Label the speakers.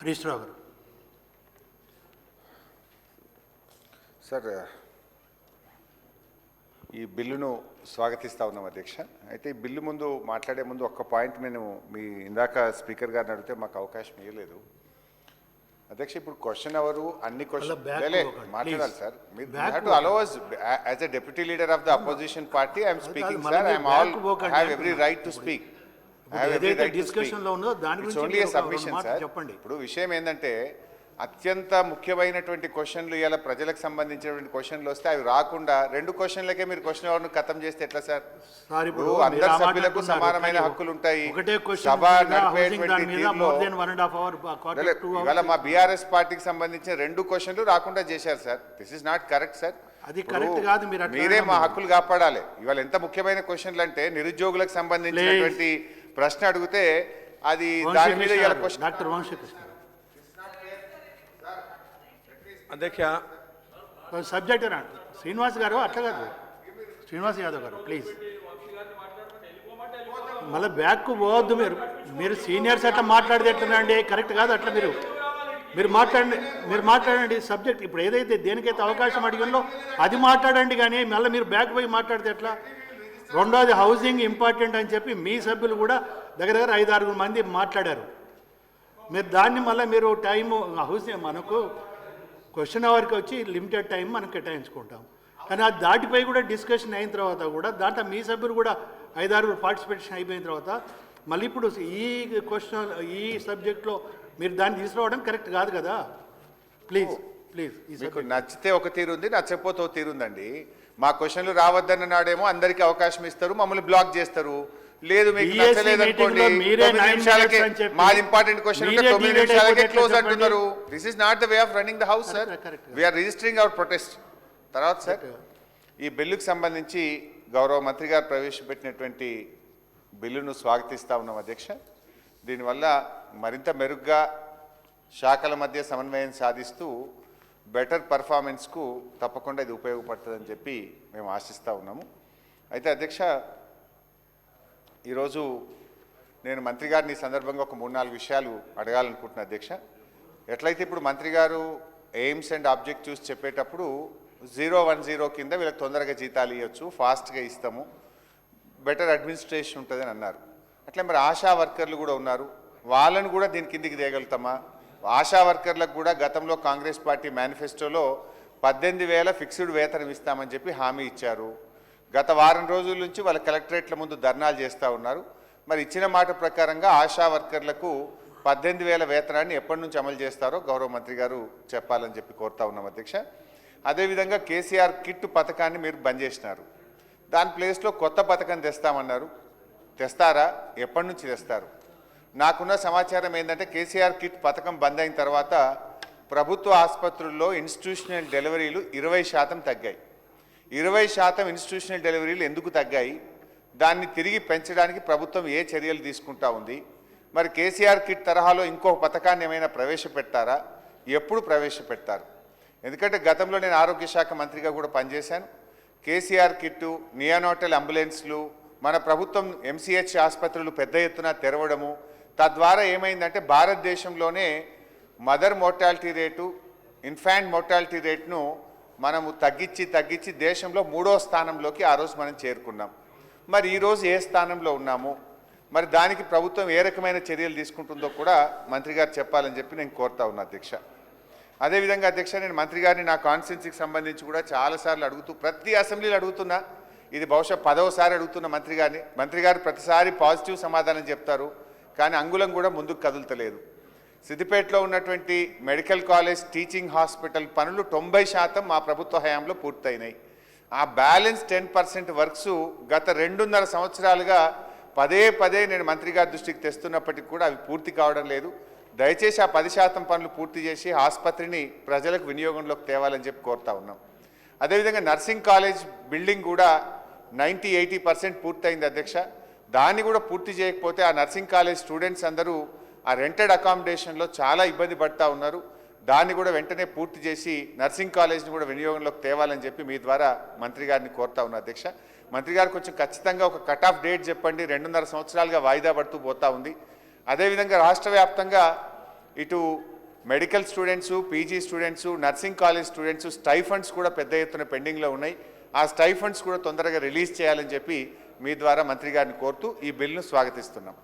Speaker 1: హరీశ్రావు గారు.
Speaker 2: సార్, ఈ బిల్లును స్వాగతిస్తా ఉన్నాం అధ్యక్ష. అయితే ఈ బిల్లు ముందు మాట్లాడే ముందు ఒక్క పాయింట్ నేను మీ ఇందాక స్పీకర్ గారిని అడిగితే మాకు అవకాశం ఇవ్వలేదు అధ్యక్ష. ఇప్పుడు క్వశ్చన్ ఎవరు అన్ని క్వశ్చన్ మాట్లాడాలి సార్. మీరు allows as a deputy leader of the opposition party I'm speaking sir. I'm all have every right to speak. Only submission sir. ఇప్పుడు విషయం ఏంటంటే అత్యంత ముఖ్యమైనటువంటి క్వశ్చన్లు ఇలా ప్రజలకు సంబంధించినటువంటి క్వశ్చన్లు వస్తే అవి రాకుండా రెండు క్వశ్చన్లకే మీరు క్వశ్చన్ అవర్ను ఖతం చేస్తే ఎట్లా సార్? ఇప్పుడు అందరి సభ్యులకు సమానమైన హక్కులు ఉంటాయి. సభ నడిపేటువంటి ఇవాళ మా బీఆర్ఎస్ పార్టీకి సంబంధించిన రెండు క్వశ్చన్లు రాకుండా చేశారు sir. This is not correct sir.
Speaker 1: అది కరెక్ట్ కాదు.
Speaker 2: మీరే మా హక్కులు కాపాడాలి. ఇవాళ ఎంత ముఖ్యమైన క్వశ్చన్లు అంటే నిరుద్యోగులకు సంబంధించినటువంటి ప్రశ్న అడిగితే అది దాని మీద
Speaker 1: డాక్టర్ వంశకృష్ణ
Speaker 3: అధ్యక్ష
Speaker 1: సబ్జెక్ట్ శ్రీనివాస్ గారు అట్లా కాదు, శ్రీనివాస్ యాదవ్ గారు ప్లీజ్ మళ్ళీ బ్యాక్కు పోవద్దు. మీరు సీనియర్స్ అట్లా మాట్లాడితే ఎట్లండి? కరెక్ట్ కాదు అట్లా. మీరు మాట్లాడండి సబ్జెక్ట్. ఇప్పుడు ఏదైతే దేనికైతే అవకాశం అడిగిందో అది మాట్లాడండి, కానీ మళ్ళీ మీరు బ్యాక్ పోయి మాట్లాడితే ఎట్లా? రెండోది హౌసింగ్ ఇంపార్టెంట్ అని చెప్పి మీ సభ్యులు కూడా దగ్గర 5-6 మంది మాట్లాడారు. మీరు దాన్ని మళ్ళీ మీరు టైము హౌసింగ్ మనకు క్వశ్చన్ అవర్కి వచ్చి లిమిటెడ్ టైం మనం కేటాయించుకుంటాం, కానీ అది దాటిపోయి కూడా డిస్కషన్ అయిన తర్వాత కూడా దాంట్లో మీ సభ్యులు కూడా 5-6 పార్టిసిపేషన్ అయిపోయిన తర్వాత మళ్ళీ ఇప్పుడు ఈ క్వశ్చన్ ఈ సబ్జెక్ట్లో మీరు దాన్ని తీసుకురావడం కరెక్ట్ కాదు కదా. Please please.
Speaker 2: మీకు నచ్చితే ఒక తీరు ఉంది, నచ్చకపోతే ఒక తీరు ఉందండి. మా క్వశ్చన్లు రావద్దన్న నాడేమో అందరికీ అవకాశం ఇస్తారు, మమ్మల్ని బ్లాక్ చేస్తారు. లేదు మీకు నచ్చలేదు అనుకోండి, 9 నిమిషాలకే మాది ఇంపార్టెంట్ క్వశ్చన్ 9 నిమిషాలకే క్లోజ్ అంటున్నారు. This is not the way of running the house sir. We are registering our protest. తర్వాత సార్, ఈ బిల్లుకు సంబంధించి గౌరవ మంత్రి గారు ప్రవేశపెట్టినటువంటి బిల్లును స్వాగతిస్తా ఉన్నాం అధ్యక్ష. దీనివల్ల మరింత మెరుగ్గా శాఖల మధ్య సమన్వయం సాధిస్తూ బెటర్ పర్ఫార్మెన్స్కు తప్పకుండా ఇది ఉపయోగపడుతుందని చెప్పి మేము ఆశిస్తూ ఉన్నాము. అయితే అధ్యక్ష, ఈరోజు నేను మంత్రి గారిని ఈ సందర్భంగా ఒక 3-4 విషయాలు అడగాలనుకుంటున్నాను అధ్యక్ష. ఎట్లయితే ఇప్పుడు మంత్రి గారు ఎయిమ్స్ అండ్ ఆబ్జెక్టివ్స్ చెప్పేటప్పుడు 010 కింద వీళ్ళకి తొందరగా జీతాలు ఇవ్వచ్చు, ఫాస్ట్గా ఇస్తాము, బెటర్ అడ్మినిస్ట్రేషన్ ఉంటుందని అన్నారు. అట్లా మరి ఆశా వర్కర్లు కూడా ఉన్నారు, వాళ్ళను కూడా దీని కిందికి తేగలుగుతామా? ఆశా వర్కర్లకు కూడా గతంలో కాంగ్రెస్ పార్టీ మేనిఫెస్టోలో 18,000 ఫిక్స్డ్ వేతనం ఇస్తామని చెప్పి హామీ ఇచ్చారు. గత వారం రోజుల నుంచి వాళ్ళ కలెక్టరేట్ల ముందు ధర్నాలు చేస్తూ ఉన్నారు. మరి ఇచ్చిన మాట ప్రకారంగా ఆశా వర్కర్లకు 18,000 వేతనాన్ని ఎప్పటి నుంచి అమలు చేస్తారో గౌరవ మంత్రి గారు చెప్పాలని చెప్పి కోరుతా ఉన్నాం అధ్యక్ష. అదేవిధంగా కేసీఆర్ కిట్ పథకాన్ని మీరు బంద్ చేసినారు, దాని ప్లేస్లో కొత్త పథకం తెస్తామన్నారు. తెస్తారా? ఎప్పటి నుంచి తెస్తారు? నాకున్న సమాచారం ఏంటంటే కేసీఆర్ కిట్ పథకం బంద్ అయిన తర్వాత ప్రభుత్వ ఆసుపత్రుల్లో ఇన్స్టిట్యూషనల్ డెలివరీలు 20% తగ్గాయి. 20% ఇన్స్టిట్యూషనల్ డెలివరీలు ఎందుకు తగ్గాయి? దాన్ని తిరిగి పెంచడానికి ప్రభుత్వం ఏ చర్యలు తీసుకుంటా ఉంది? మరి కేసీఆర్ కిట్ తరహాలో ఇంకో పథకాన్ని ఏమైనా ప్రవేశపెట్టారా? ఎప్పుడు ప్రవేశపెడతారు? ఎందుకంటే గతంలో నేను ఆరోగ్య శాఖ మంత్రిగా కూడా పనిచేశాను. కేసీఆర్ కిట్టు, నియానోటల్ అంబులెన్స్లు, మన ప్రభుత్వం ఎంసీహెచ్ ఆసుపత్రులు పెద్ద ఎత్తున తెరవడము, తద్వారా ఏమైందంటే భారతదేశంలోనే mother mortality rate, infant mortality రేటును మనము తగ్గించి దేశంలో 3వ స్థానంలోకి ఆ రోజు మనం చేరుకున్నాం. మరి ఈరోజు ఏ స్థానంలో ఉన్నాము? మరి దానికి ప్రభుత్వం ఏ రకమైన చర్యలు తీసుకుంటుందో కూడా మంత్రి గారు చెప్పాలని చెప్పి నేను కోరుతా ఉన్నా అధ్యక్ష. అదేవిధంగా అధ్యక్ష, నేను మంత్రి గారిని నా కాన్స్టిట్యున్సీకి సంబంధించి కూడా చాలాసార్లు అడుగుతూ, ప్రతి అసెంబ్లీలో అడుగుతున్నా, ఇది బహుశా 10వసారి అడుగుతున్న మంత్రి గారిని. మంత్రి గారు ప్రతిసారి పాజిటివ్ సమాధానం చెప్తారు, కానీ అంగుళం కూడా ముందుకు కదులుతలేదు. సిద్దిపేటలో ఉన్నటువంటి మెడికల్ కాలేజ్ టీచింగ్ హాస్పిటల్ పనులు 90% మా ప్రభుత్వ హయాంలో పూర్తయినాయి. ఆ బ్యాలెన్స్ 10% వర్క్స్ గత 2.5 సంవత్సరాలుగా పదే నేను మంత్రి గారి దృష్టికి తెస్తున్నప్పటికీ కూడా అవి పూర్తి కావడం లేదు. దయచేసి ఆ 10% పనులు పూర్తి చేసి ఆసుపత్రిని ప్రజలకు వినియోగంలోకి తేవాలని చెప్పి కోరుతా ఉన్నాం. అదేవిధంగా నర్సింగ్ కాలేజ్ బిల్డింగ్ కూడా 90-80% పూర్తయింది అధ్యక్ష. దాన్ని కూడా పూర్తి చేయకపోతే ఆ నర్సింగ్ కాలేజ్ స్టూడెంట్స్ అందరూ ఆ రెంటెడ్ అకామిడేషన్లో చాలా ఇబ్బంది పడుతూ ఉన్నారు. దాన్ని కూడా వెంటనే పూర్తి చేసి నర్సింగ్ కాలేజ్ని కూడా వినియోగంలోకి తేవాలని చెప్పి మీ ద్వారా మంత్రి గారిని కోరుతా ఉన్నా అధ్యక్ష. మంత్రి గారు కొంచెం ఖచ్చితంగా ఒక కట్ ఆఫ్ డేట్ చెప్పండి. 2.5 సంవత్సరాలుగా వాయిదా పడుతూ పోతా ఉంది. అదేవిధంగా రాష్ట్ర వ్యాప్తంగా ఇటు medical students, PG students, nursing college students stipends కూడా పెద్ద ఎత్తున పెండింగ్లో ఉన్నాయి. ఆ స్టైఫండ్స్ కూడా తొందరగా రిలీజ్ చేయాలని చెప్పి మీ ద్వారా మంత్రి గారిని కోరుతూ ఈ బిల్లును స్వాగతిస్తున్నాం.